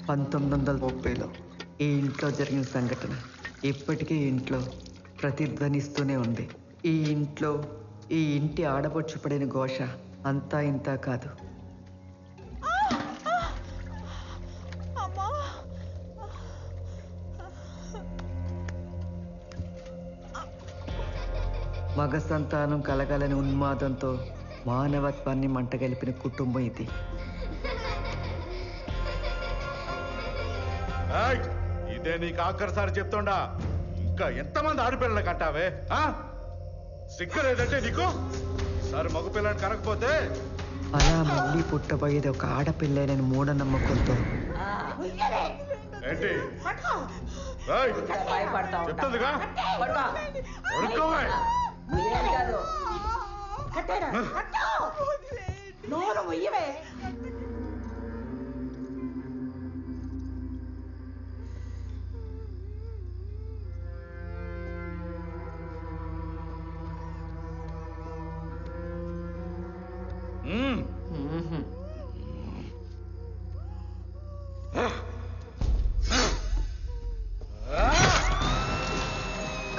1930లో ఈ ఇంట్లో జరిగిన సంఘటన ఇప్పటికీ ఇంట్లో ప్రతిధ్వనిస్తూనే ఉంది. ఈ ఇంట్లో ఈ ఇంటి ఆడబొచ్చు పడిన ఘోష అంతా ఇంతా కాదు. మగ సంతానం కలగాలని ఉన్మాదంతో మానవత్వాన్ని మంటగలిపిన కుటుంబం ఇది. ఇదే నీకు ఆఖరిసారి చెప్తుండా. ఇంకా ఎంతమంది ఆడపిల్లలు కంటావే? సిగ్గు లేదంటే నీకు? ఈసారి మగపిల్లని కనకపోతే అలా మళ్ళీ పుట్టబోయేది ఒక ఆడపిల్లేనని మూఢనమ్మకంతో ఏంటి చెప్తుందిగా?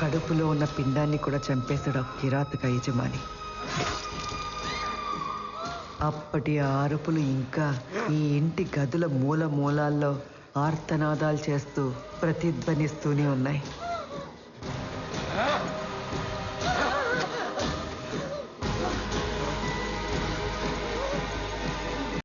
కడుపులో ఉన్న పిండాన్ని కూడా చంపేశాడు కిరాతక యజమాని. అప్పటి ఆ అరుపులు ఇంకా ఈ ఇంటి గదుల మూల మూలాల్లో ఆర్తనాదాలు చేస్తూ ప్రతిధ్వనిస్తూనే ఉన్నాయి.